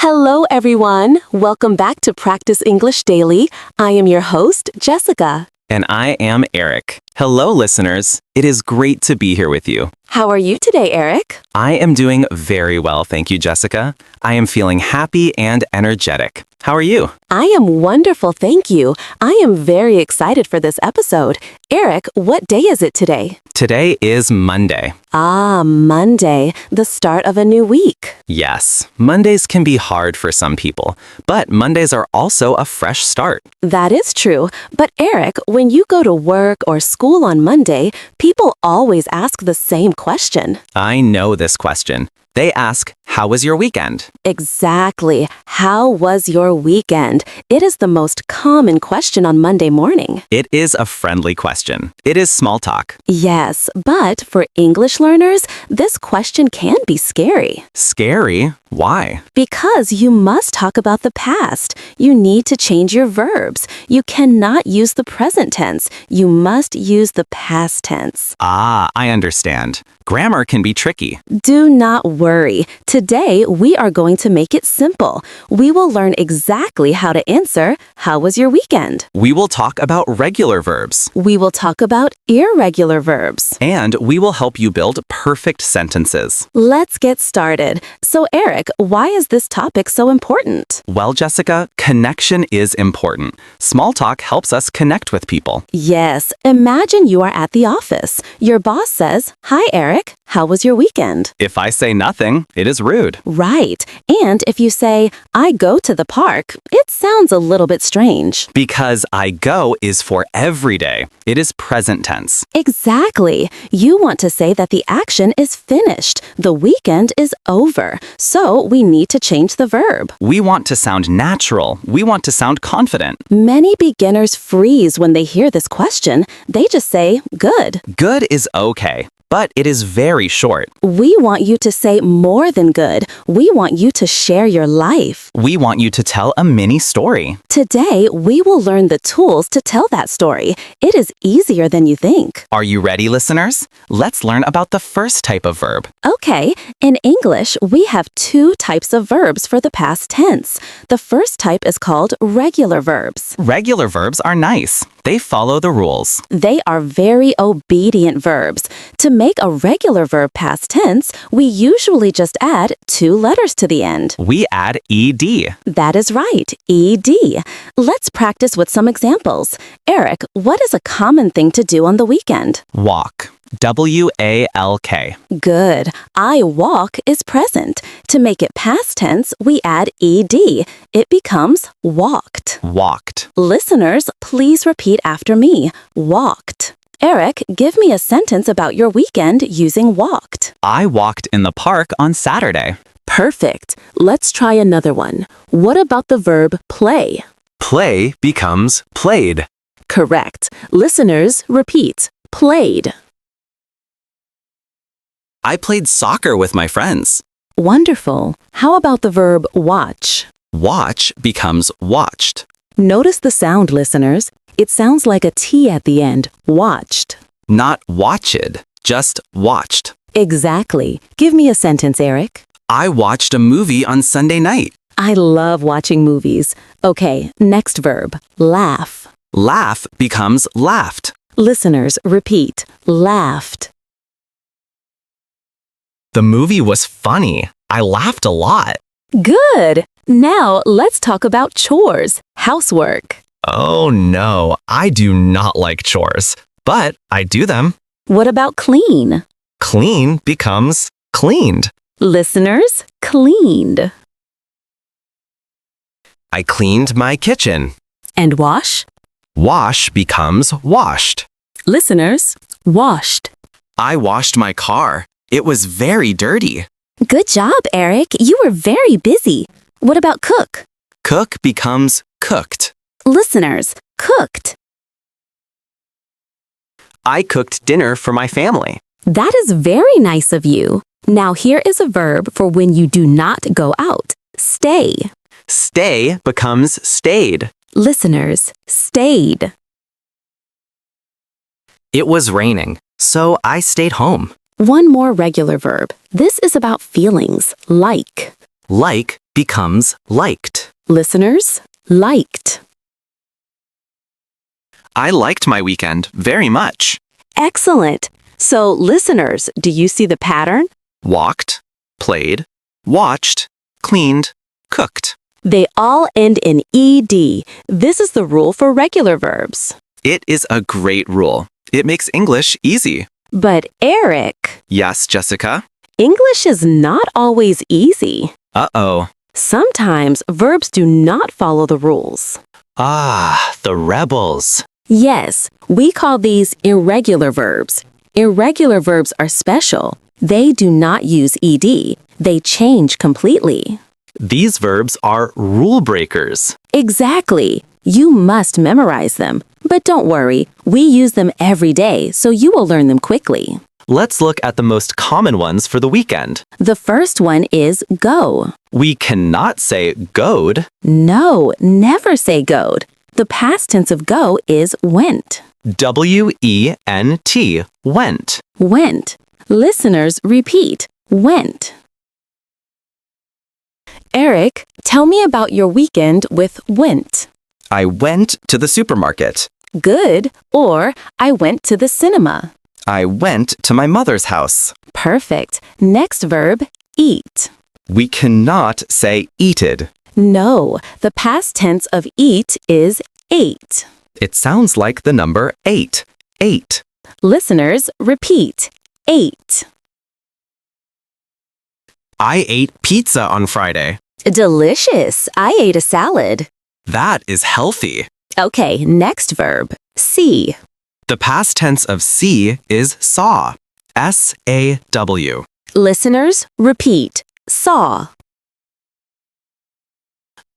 Hello, everyone. Welcome back to Practice English Daily. I am your host, Jessica. And I am Eric. Hello, listeners. It is great to be here with you. How are you today, Eric? I am doing very well, thank you, Jessica. I am feeling happy and energetic. How are you? I am wonderful, thank you. I am very excited for this episode. Eric, what day is it today? Today is Monday. Ah, Monday, the start of a new week. Yes, Mondays can be hard for some people, but Mondays are also a fresh start. That is true. But Eric, when you go to work or school on Monday, people always ask the same question. I know this question. They ask, how was your weekend? Exactly. How was your weekend? It is the most common question on Monday morning. It is a friendly question. It is small talk. Yes, but for English learners, this question can be scary. Scary? Why? Because you must talk about the past. You need to change your verbs. You cannot use the present tense. You must use the past tense. Ah, I understand. Grammar can be tricky. Do not worry. Today, we are going to make it simple. We will learn exactly how to answer, how was your weekend? We will talk about regular verbs. We will talk about irregular verbs. And we will help you build perfect sentences. Let's get started. So, Eric, why is this topic so important? Well, Jessica, connection is important. Small talk helps us connect with people. Yes, imagine you are at the office. Your boss says, "Hi, Eric, how was your weekend?" If I say nothing, it is rude. Right. And if you say, "I go to the park," it sounds a little bit strange. Because I go is for every day. It is present tense. Exactly. You want to say that the action is finished. The weekend is over. So we need to change the verb. We want to sound natural. We want to sound confident. Many beginners freeze when they hear this question. They just say, "Good." Good is okay, but it is very short. We want you to say more than good. We want you to share your life. We want you to tell a mini story. Today, we will learn the tools to tell that story. It is easier than you think. Are you ready, listeners? Let's learn about the first type of verb. Okay, in English, we have two types of verbs for the past tense. The first type is called regular verbs. Regular verbs are nice. They follow the rules. They are very obedient verbs. To make a regular verb past tense, we usually just add two letters to the end. We add ed. That is right, ed. Let's practice with some examples. Eric, what is a common thing to do on the weekend? Walk. W-A-L-K. Good. I walk is present. To make it past tense, we add ed. It becomes walked. Walked. Listeners, please repeat after me. Walked. Eric, give me a sentence about your weekend using walked. I walked in the park on Saturday. Perfect. Let's try another one. What about the verb play? Play becomes played. Correct. Listeners, repeat. Played. I played soccer with my friends. Wonderful. How about the verb watch? Watch becomes watched. Notice the sound, listeners. It sounds like a T at the end. Watched. Not watched, just watched. Exactly. Give me a sentence, Eric. I watched a movie on Sunday night. I love watching movies. Okay, next verb. Laugh. Laugh becomes laughed. Listeners, repeat. Laughed. The movie was funny. I laughed a lot. Good. Now let's talk about chores, housework. Oh no, I do not like chores, but I do them. What about clean? Clean becomes cleaned. Listeners, cleaned. I cleaned my kitchen. And wash? Wash becomes washed. Listeners, washed. I washed my car. It was very dirty. Good job, Eric. You were very busy. What about cook? Cook becomes cooked. Listeners, cooked. I cooked dinner for my family. That is very nice of you. Now here is a verb for when you do not go out. Stay. Stay becomes stayed. Listeners, stayed. It was raining, so I stayed home. One more regular verb. This is about feelings, like. Like becomes liked. Listeners, liked. I liked my weekend very much. Excellent. So, listeners, do you see the pattern? Walked, played, watched, cleaned, cooked. They all end in ed. This is the rule for regular verbs. It is a great rule. It makes English easy. But Eric, Yes, Jessica? English is not always easy. Uh-oh. Sometimes verbs do not follow the rules. Ah, the rebels. Yes, we call these irregular verbs. Irregular verbs are special. They do not use ed. They change completely. These verbs are rule breakers. Exactly. You must memorize them. But don't worry, we use them every day, so you will learn them quickly. Let's look at the most common ones for the weekend. The first one is go. We cannot say goed. No, never say goed. The past tense of go is went. W-E-N-T, went. Went. Listeners, repeat. Went. Eric, tell me about your weekend with went. I went to the supermarket. Good. Or I went to the cinema. I went to my mother's house. Perfect. Next verb, eat. We cannot say eated. No, the past tense of eat is ate. It sounds like the number 8. 8. Listeners, repeat. Ate. I ate pizza on Friday. Delicious. I ate a salad. That is healthy. Okay, next verb, see. The past tense of see is saw. S-A-W. Listeners, repeat. Saw.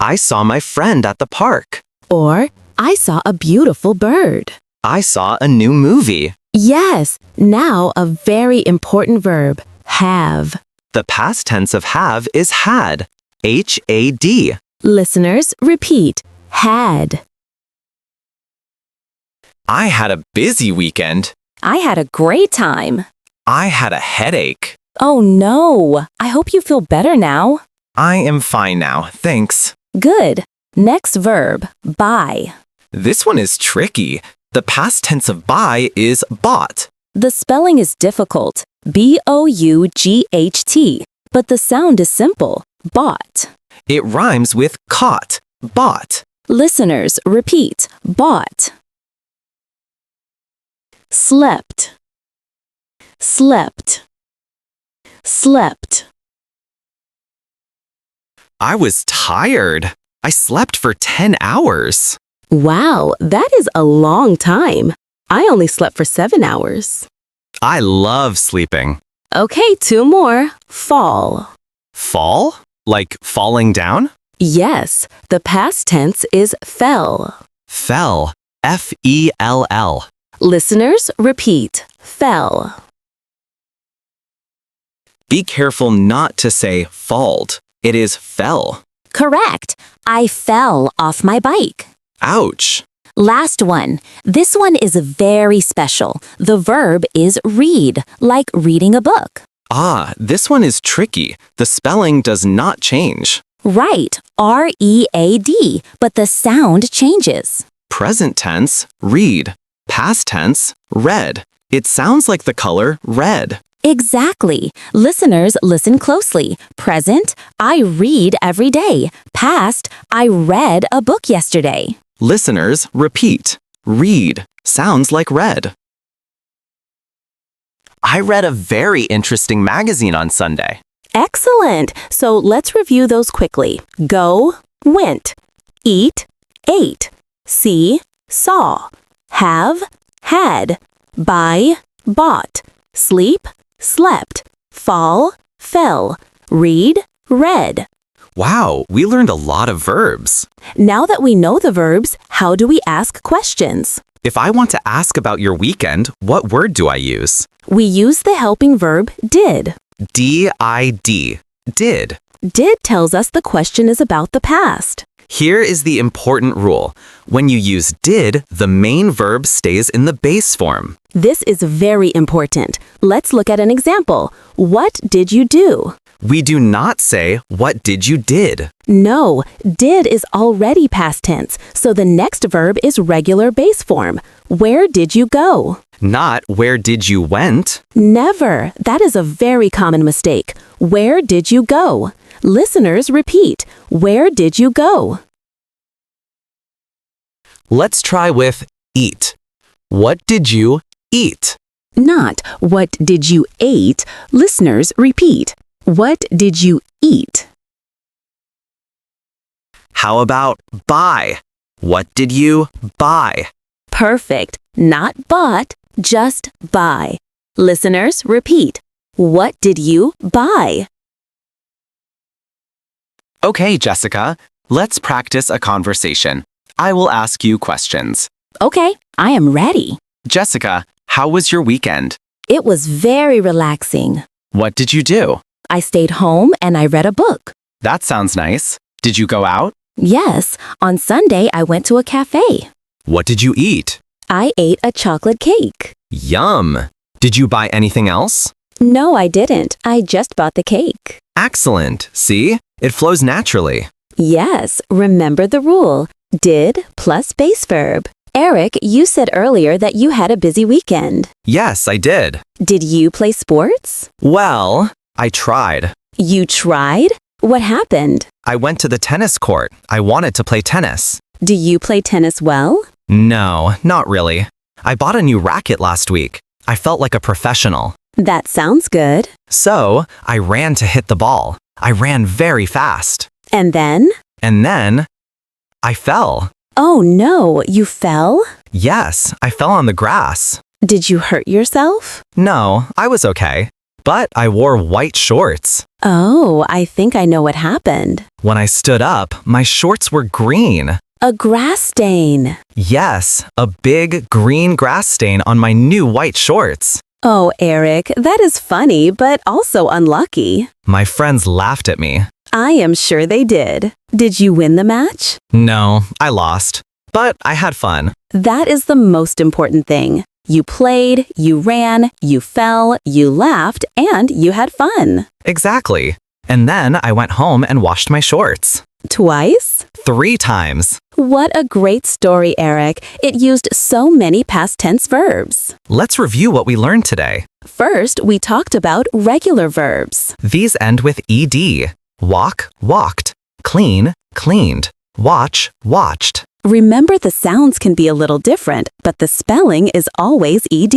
I saw my friend at the park. Or, I saw a beautiful bird. I saw a new movie. Yes, now a very important verb, have. The past tense of have is had. H-A-D. Listeners, repeat. Had. I had a busy weekend. I had a great time. I had a headache. Oh no, I hope you feel better now. I am fine now, thanks. Good. Next verb, buy. This one is tricky. The past tense of buy is bought. The spelling is difficult, B-O-U-G-H-T, but the sound is simple, bought. It rhymes with caught, bought. Listeners, repeat, bought. Slept. Slept. Slept. I was tired. I slept for 10 hours. Wow, that is a long time. I only slept for 7 hours. I love sleeping. Okay, 2 more. Fall. Fall? Like falling down? Yes, the past tense is fell. Fell. F-E-L-L. Listeners, repeat. Fell. Be careful not to say falled. It is fell. Correct. I fell off my bike. Ouch. Last one. This one is very special. The verb is read, like reading a book. Ah, this one is tricky. The spelling does not change. Right, R-E-A-D, but the sound changes. Present tense, read. Past tense, read. It sounds like the color red. Exactly. Listeners, listen closely. Present, I read every day. Past, I read a book yesterday. Listeners, repeat. Read. Sounds like red. I read a very interesting magazine on Sunday. Excellent. So let's review those quickly. Go, went. Eat, ate. See, saw. Have, had. Buy, bought. Sleep, slept. Fall, fell. Read, read. Wow, we learned a lot of verbs. Now that we know the verbs, how do we ask questions? If I want to ask about your weekend, what word do I use? We use the helping verb did. D-I-D. Did. Did tells us the question is about the past. Here is the important rule. When you use did, the main verb stays in the base form. This is very important. Let's look at an example. What did you do? We do not say, what did you did? No, did is already past tense, so the next verb is regular base form. Where did you go? Not, where did you went? Never. That is a very common mistake. Where did you go? Listeners, repeat. Where did you go? Let's try with eat. What did you eat? Not, what did you ate? Listeners, repeat. What did you eat? How about buy? What did you buy? Perfect. Not bought, just buy. Listeners, repeat. What did you buy? Okay, Jessica, let's practice a conversation. I will ask you questions. Okay, I am ready. Jessica, how was your weekend? It was very relaxing. What did you do? I stayed home and I read a book. That sounds nice. Did you go out? Yes, on Sunday I went to a cafe. What did you eat? I ate a chocolate cake. Yum! Did you buy anything else? No, I didn't. I just bought the cake. Excellent. See? It flows naturally. Yes, remember the rule. Did plus base verb. Eric, you said earlier that you had a busy weekend. Yes, I did. Did you play sports? Well, I tried. You tried? What happened? I went to the tennis court. I wanted to play tennis. Do you play tennis well? No, not really. I bought a new racket last week. I felt like a professional. That sounds good. So, I ran to hit the ball. I ran very fast. And then? And then, I fell. Oh no, you fell? Yes, I fell on the grass. Did you hurt yourself? No, I was okay. But I wore white shorts. Oh, I think I know what happened. When I stood up, my shorts were green. A grass stain. Yes, a big green grass stain on my new white shorts. Oh, Eric, that is funny, but also unlucky. My friends laughed at me. I am sure they did. Did you win the match? No, I lost. But I had fun. That is the most important thing. You played, you ran, you fell, you laughed, and you had fun. Exactly. And then I went home and washed my shorts. Twice? 3 times. What a great story, Eric. It used so many past tense verbs. Let's review what we learned today. First, we talked about regular verbs. These end with ed. Walk, walked. Clean, cleaned. Watch, watched. Remember, the sounds can be a little different, but the spelling is always ed.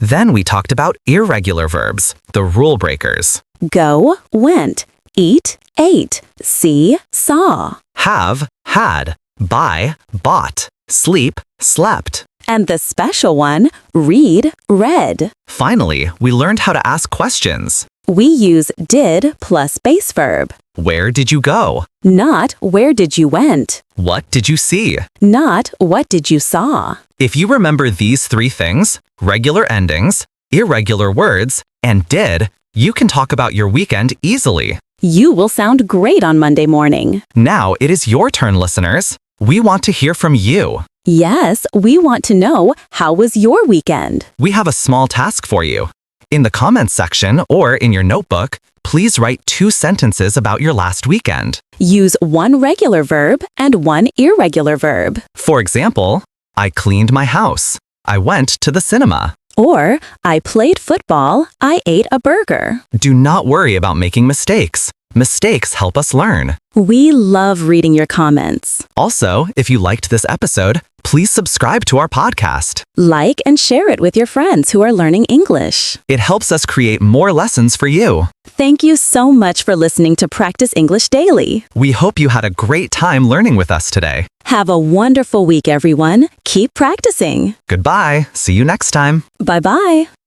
Then we talked about irregular verbs, the rule breakers. Go, went. Eat, ate. See, saw. Have, had. Buy, bought. Sleep, slept. And the special one, read, read. Finally, we learned how to ask questions. We use did plus base verb. Where did you go? Not where did you went. What did you see? Not what did you saw. If you remember these 3 things, regular endings, irregular words, and did, you can talk about your weekend easily. You will sound great on Monday morning. Now it is your turn, listeners. We want to hear from you. Yes, we want to know, how was your weekend? We have a small task for you. In the comments section or in your notebook, please write 2 sentences about your last weekend. Use 1 regular verb and 1 irregular verb. For example, I cleaned my house. I went to the cinema. Or, I played football. I ate a burger. Do not worry about making mistakes. Mistakes help us learn. We love reading your comments. Also, if you liked this episode, please subscribe to our podcast. Like and share it with your friends who are learning English. It helps us create more lessons for you. Thank you so much for listening to Practice English Daily. We hope you had a great time learning with us today. Have a wonderful week, everyone. Keep practicing. Goodbye. See you next time. Bye-bye.